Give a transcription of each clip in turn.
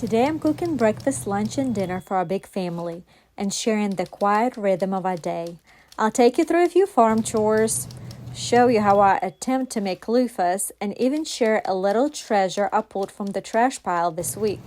Today I'm cooking breakfast, lunch, and dinner for our big family and sharing the quiet rhythm of our day. I'll take you through a few farm chores, show you how I attempt to make loofahs, and even share a little treasure I pulled from the trash pile this week.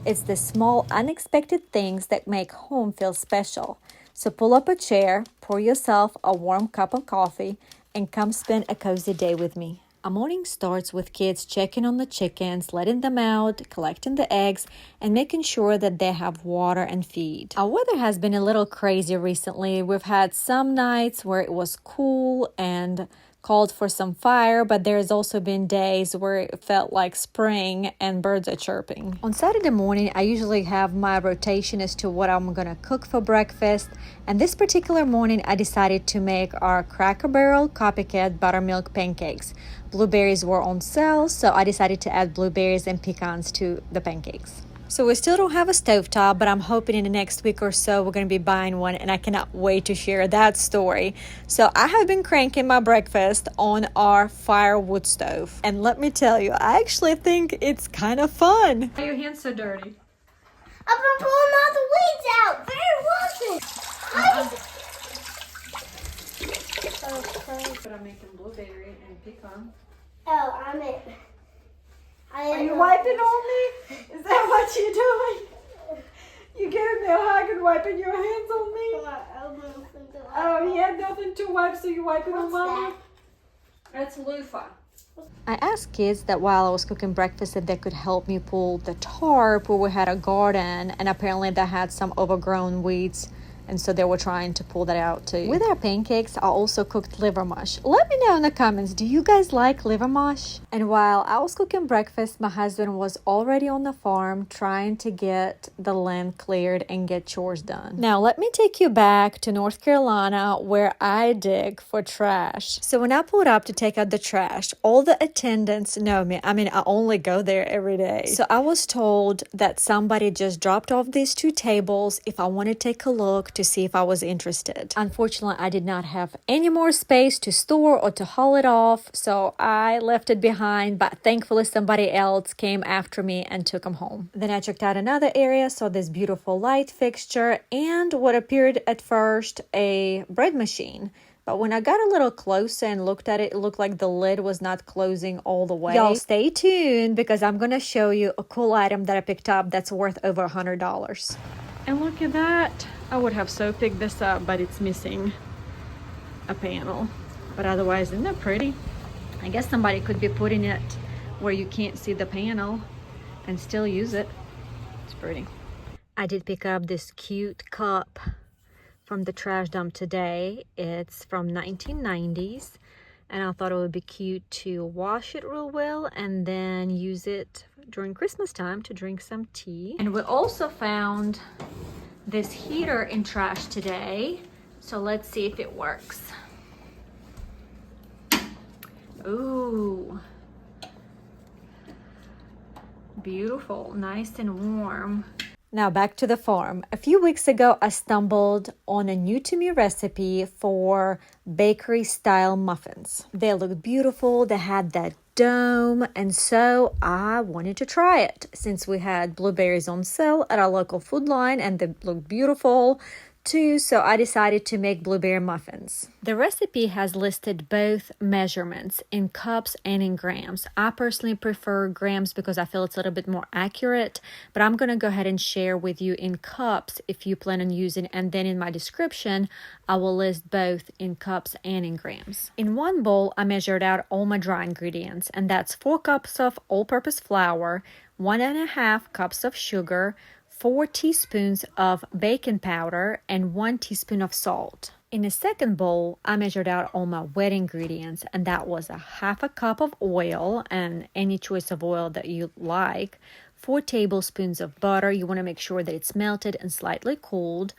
It's the small, unexpected things that make home feel special. So pull up a chair, pour yourself a warm cup of coffee, and come spend a cozy day with me. A morning starts with kids checking on the chickens, letting them out, collecting the eggs, and making sure that they have water and feed. Our weather has been a little crazy recently. We've had some nights where it was cool and called for some fire, but there's also been days where it felt like spring and birds are chirping. On Saturday morning, I usually have my rotation as to what I'm gonna cook for breakfast, and this particular morning I decided to make our Cracker Barrel copycat buttermilk pancakes. Blueberries were on sale, so I decided to add blueberries and pecans to the pancakes. So we still don't have a stovetop, but I'm hoping in the next week or so we're going to be buying one, and I cannot wait to share that story. So I have been cranking my breakfast on our firewood stove. And let me tell you, I actually think it's kind of fun. Why are your hands so dirty? I've been pulling all the weeds out. Very washing. But I'm making blueberry and pecan. Oh, I'm it. Are you wiping on me? Is that what you're doing? You giving me a hug and wiping your hands on me? Oh, you had nothing to wipe, so you're wiping on Mama? That's loofah. I asked kids that while I was cooking breakfast that they could help me pull the tarp where we had a garden, and apparently they had some overgrown weeds, and so they were trying to pull that out too. With our pancakes, I also cooked liver mush. Let me know in the comments, do you guys like liver mush? And while I was cooking breakfast, my husband was already on the farm trying to get the land cleared and get chores done. Now, let me take you back to North Carolina where I dig for trash. So when I pulled up to take out the trash, all the attendants know me. I mean, I only go there every day. So I was told that somebody just dropped off these two tables if I want to take a look to see if I was interested. Unfortunately, I did not have any more space to store or to haul it off, so I left it behind, but thankfully somebody else came after me and took them home. Then I checked out another area, saw this beautiful light fixture and what appeared at first a bread machine. But when I got a little closer and looked at it, it looked like the lid was not closing all the way. Y'all stay tuned because I'm going to show you a cool item that I picked up that's worth over $100. And look at that. I would have so picked this up, but it's missing a panel. But otherwise, isn't that pretty? I guess somebody could be putting it where you can't see the panel and still use it. It's pretty. I did pick up this cute cup from the trash dump today. It's from 1990s. And I thought it would be cute to wash it real well and then use it during Christmas time to drink some tea. And we also found this heater in trash today. So let's see if it works. Ooh. Beautiful, nice and warm. Now back to the farm. A few weeks ago, I stumbled on a new to me recipe for bakery style muffins. They looked beautiful. They had that dome, and so I wanted to try it since we had blueberries on sale at our local food line and they looked beautiful too, so I decided to make blueberry muffins. The recipe has listed both measurements in cups and in grams. I personally prefer grams because I feel it's a little bit more accurate, but I'm going to go ahead and share with you in cups if you plan on using, and then in my description I will list both in cups and in grams. In one bowl I measured out all my dry ingredients, and that's 4 cups of all-purpose flour, 1.5 cups of sugar, 4 teaspoons of baking powder, and 1 teaspoon of salt. In the second bowl, I measured out all my wet ingredients, and that was 1/2 cup of oil, and any choice of oil that you like, 4 tablespoons of butter. You want to make sure that it's melted and slightly cooled,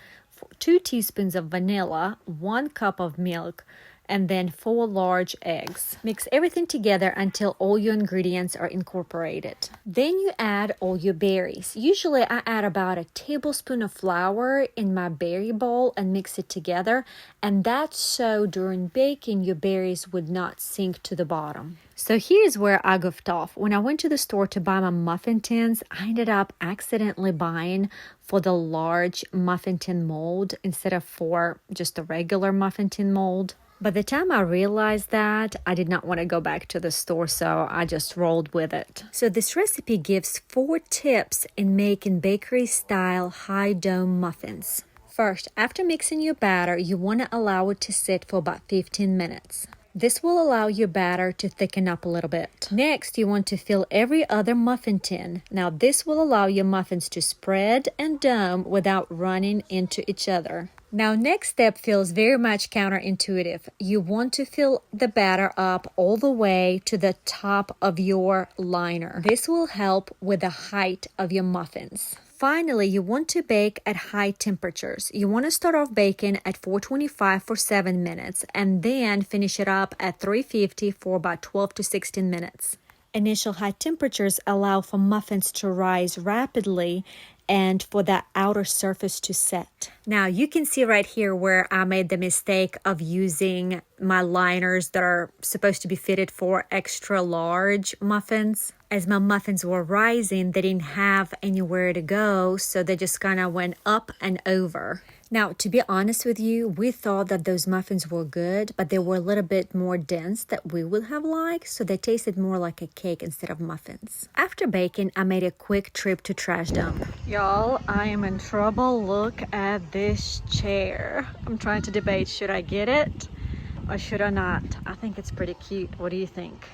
2 teaspoons of vanilla, 1 cup of milk, and then 4 large eggs. Mix everything together until all your ingredients are incorporated. Then you add all your berries. Usually I add about a tablespoon of flour in my berry bowl and mix it together, and that's so during baking your berries would not sink to the bottom. So here's where I goofed off. When I went to the store to buy my muffin tins, I ended up accidentally buying for the large muffin tin mold instead of for just a regular muffin tin mold. By the time I realized that, I did not want to go back to the store, so I just rolled with it. So this recipe gives 4 tips in making bakery-style high dome muffins. First, after mixing your batter, you want to allow it to sit for about 15 minutes. This will allow your batter to thicken up a little bit. Next, you want to fill every other muffin tin. Now, this will allow your muffins to spread and dome without running into each other. Now, next step feels very much counterintuitive. You want to fill the batter up all the way to the top of your liner. This will help with the height of your muffins. Finally, you want to bake at high temperatures. You want to start off baking at 425 for 7 minutes and then finish it up at 350 for about 12 to 16 minutes. Initial high temperatures allow for muffins to rise rapidly and for that outer surface to set. Now you can see right here where I made the mistake of using my liners that are supposed to be fitted for extra large muffins. As my muffins were rising, they didn't have anywhere to go, so they just kind of went up and over. Now, to be honest with you, we thought that those muffins were good, but they were a little bit more dense than we would have liked, so they tasted more like a cake instead of muffins. After baking, I made a quick trip to trash dump. Y'all, I am in trouble. Look at this chair. I'm trying to debate, should I get it or should I not? I think it's pretty cute. What do you think?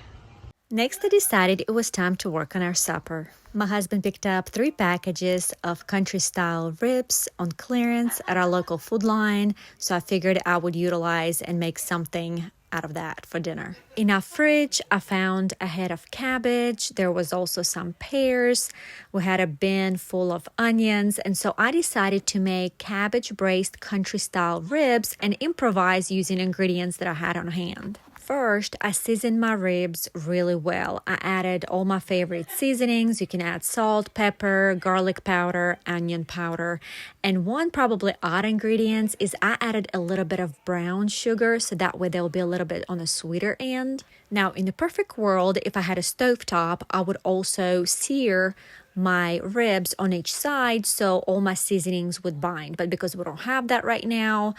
Next, I decided it was time to work on our supper. My husband picked up 3 packages of country-style ribs on clearance at our local food line, so I figured I would utilize and make something out of that for dinner. In our fridge, I found a head of cabbage. There was also some pears. We had a bin full of onions, and so I decided to make cabbage-braised country-style ribs and improvise using ingredients that I had on hand. First, I seasoned my ribs really well. I added all my favorite seasonings. You can add salt, pepper, garlic powder, onion powder. And one probably odd ingredient is I added a little bit of brown sugar, so that way they'll be a little bit on the sweeter end. Now, in the perfect world, if I had a stovetop, I would also sear my ribs on each side so all my seasonings would bind. But because we don't have that right now,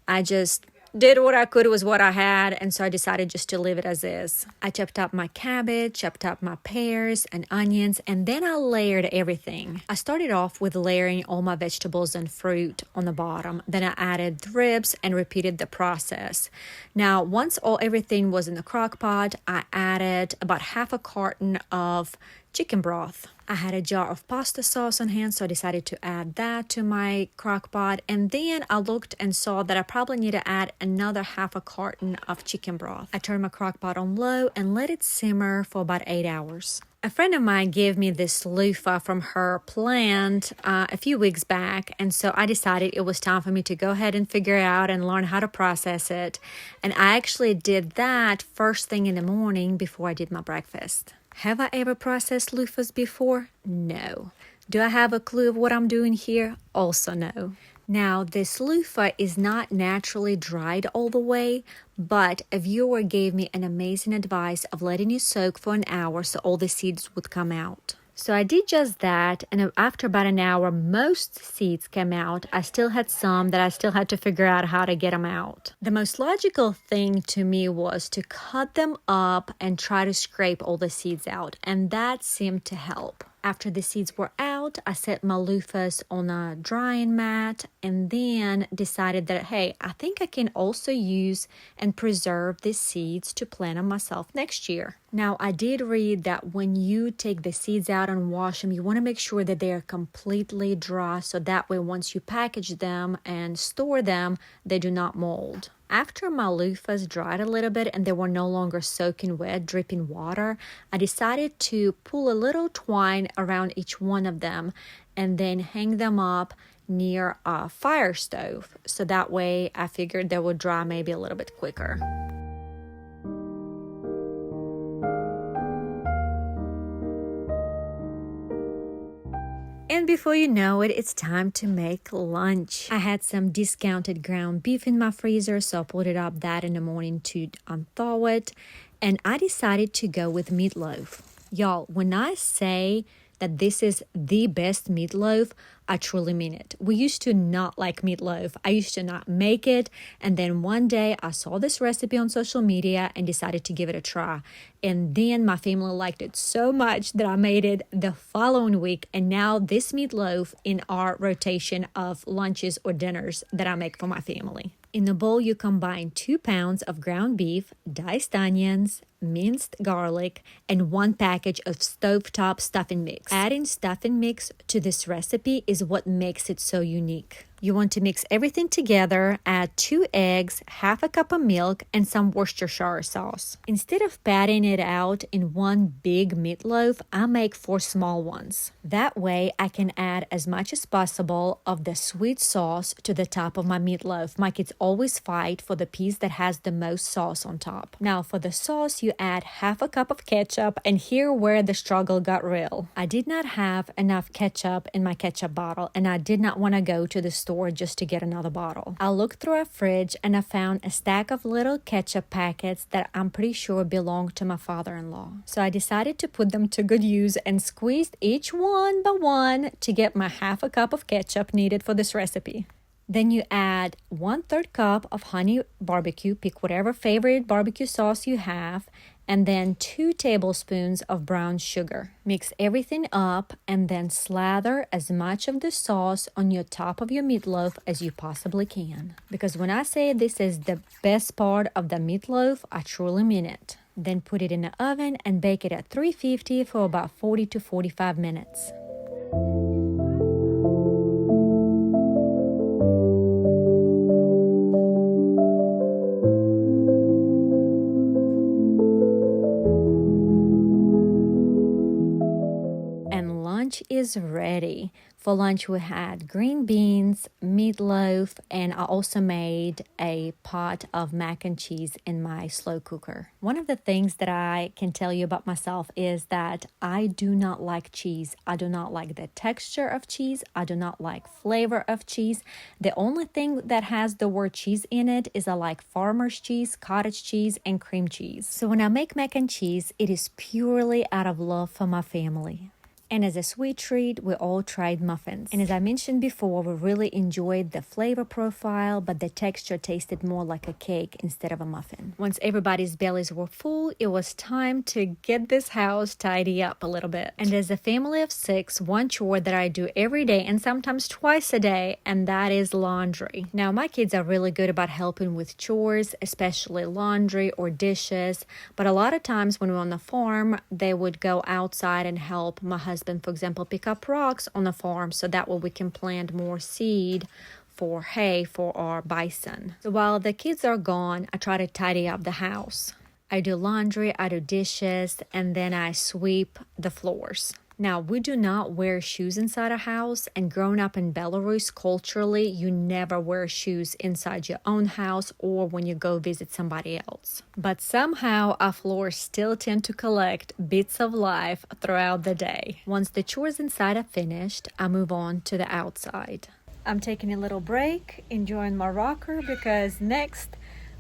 I just did what I could with what I had, and so I decided just to leave it as is. I chopped up my cabbage, chopped up my pears and onions, and then I layered everything. I started off with layering all my vegetables and fruit on the bottom. Then I added the ribs and repeated the process. Now, once everything was in the crock pot, I added about half a carton of chicken broth. I had a jar of pasta sauce on hand, so I decided to add that to my crock pot. And then I looked and saw that I probably need to add another half a carton of chicken broth. I turned my crock pot on low and let it simmer for about 8 hours. A friend of mine gave me this loofah from her plant a few weeks back, and so I decided it was time for me to go ahead and figure out and learn how to process it. And I actually did that first thing in the morning before I did my breakfast. Have I ever processed loofahs before? No. Do I have a clue of what I'm doing here? Also no. Now, this loofah is not naturally dried all the way, but a viewer gave me an amazing advice of letting it soak for an hour so all the seeds would come out. So I did just that, and after about an hour, most seeds came out. I still had some that I still had to figure out how to get them out. The most logical thing to me was to cut them up and try to scrape all the seeds out, and that seemed to help. After the seeds were out, I set my loofahs on a drying mat and then decided that, hey, I think I can also use and preserve these seeds to plant them myself next year. Now, I did read that when you take the seeds out and wash them, you want to make sure that they are completely dry so that way once you package them and store them, they do not mold. After my loofahs dried a little bit and they were no longer soaking wet, dripping water, I decided to pull a little twine around each one of them and then hang them up near a fire stove. So that way I figured they would dry maybe a little bit quicker. before you know it, it's time to make lunch. I had some discounted ground beef in my freezer, so I put it up that in the morning to unthaw it. And I decided to go with meatloaf. Y'all, when I say that this is the best meatloaf, I truly mean it. We used to not like meatloaf. I used to not make it. And then one day I saw this recipe on social media and decided to give it a try. And then my family liked it so much that I made it the following week. And now this meatloaf in our rotation of lunches or dinners that I make for my family. In the bowl, you combine 2 pounds of ground beef, diced onions, minced garlic, and 1 package of stovetop stuffing mix. Adding stuffing mix to this recipe is what makes it so unique. You want to mix everything together, add 2 eggs, half a cup of milk, and some Worcestershire sauce. Instead of patting it out in one big meatloaf, I make 4 small ones. That way, I can add as much as possible of the sweet sauce to the top of my meatloaf. My kids always fight for the piece that has the most sauce on top. Now, for the sauce, you add half a cup of ketchup, and here where the struggle got real. I did not have enough ketchup in my ketchup bottle, and I did not want to go to the store just to get another bottle. I looked through our fridge and I found a stack of little ketchup packets that I'm pretty sure belonged to my father-in-law. So I decided to put them to good use and squeezed each one by one to get my half a cup of ketchup needed for this recipe. Then you add 1/3 cup of honey barbecue, pick whatever favorite barbecue sauce you have, and then 2 tablespoons of brown sugar. Mix everything up and then slather as much of the sauce on your top of your meatloaf as you possibly can. Because when I say this is the best part of the meatloaf, I truly mean it. Then put it in the oven and bake it at 350 for about 40 to 45 minutes. Is ready. For lunch we had green beans, meatloaf, and I also made a pot of mac and cheese in my slow cooker. One of the things that I can tell you about myself is that I do not like cheese. I do not like the texture of cheese. I do not like flavor of cheese. The only thing that has the word cheese in it is I like farmer's cheese, cottage cheese, and cream cheese. So when I make mac and cheese, it is purely out of love for my family. And as a sweet treat, we all tried muffins. And as I mentioned before, we really enjoyed the flavor profile, but the texture tasted more like a cake instead of a muffin. Once everybody's bellies were full, it was time to get this house tidy up a little bit. And as a family of 6, one chore that I do every day and sometimes twice a day, and that is laundry. Now, my kids are really good about helping with chores, especially laundry or dishes. But a lot of times when we're on the farm, they would go outside and help my husband, for example, pick up rocks on the farm so that way we can plant more seed for hay for our bison. So while the kids are gone, I try to tidy up the house. I do laundry, I do dishes, and then I sweep the floors. Now, we do not wear shoes inside a house, and growing up in Belarus, culturally, you never wear shoes inside your own house or when you go visit somebody else. But somehow, our floors still tend to collect bits of life throughout the day. Once the chores inside are finished, I move on to the outside. I'm taking a little break, enjoying my rocker, because next,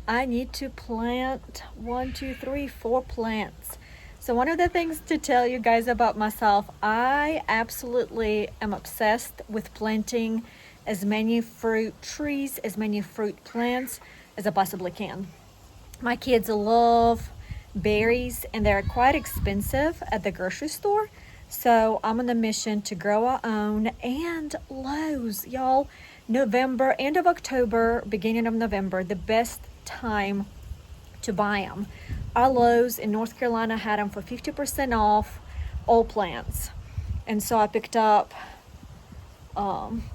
I need to plant 4 plants. So one of the things to tell you guys about myself, I absolutely am obsessed with planting as many fruit trees, as many fruit plants as I possibly can. My kids love berries and they're quite expensive at the grocery store. So I'm on a mission to grow our own, and Lowe's, y'all, November, end of October, beginning of November, the best time to buy them. Our Lowe's in North Carolina had them for 50% off all plants. And so I picked up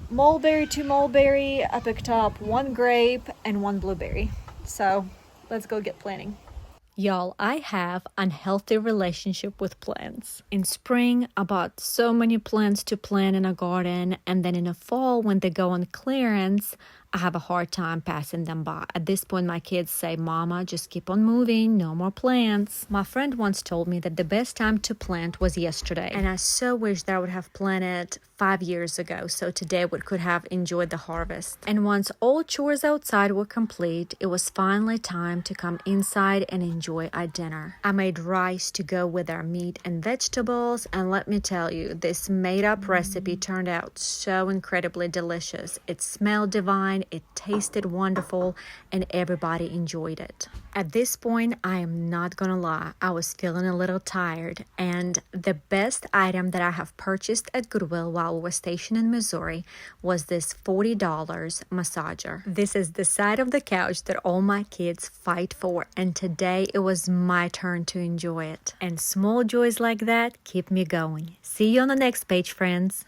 mulberry, 2 mulberry. I picked up 1 grape and 1 blueberry. So let's go get planting. Y'all, I have unhealthy relationship with plants. In spring, I bought so many plants to plant in a garden, and then in the fall, when they go on clearance, I have a hard time passing them by. At this point, my kids say, "Mama, just keep on moving, no more plants." My friend once told me that the best time to plant was yesterday, and I so wish that I would have planted 5 years ago, so today we could have enjoyed the harvest. And once all chores outside were complete, it was finally time to come inside and enjoy our dinner. I made rice to go with our meat and vegetables, and let me tell you, this made-up recipe turned out so incredibly delicious. It smelled divine, it tasted wonderful, and everybody enjoyed it. At this point, I am not gonna lie, I was feeling a little tired, and the best item that I have purchased at Goodwill while we were stationed in Missouri was this $40 massager. This is the side of the couch that all my kids fight for, and today it was my turn to enjoy it. And small joys like that keep me going. See you on the next page, friends.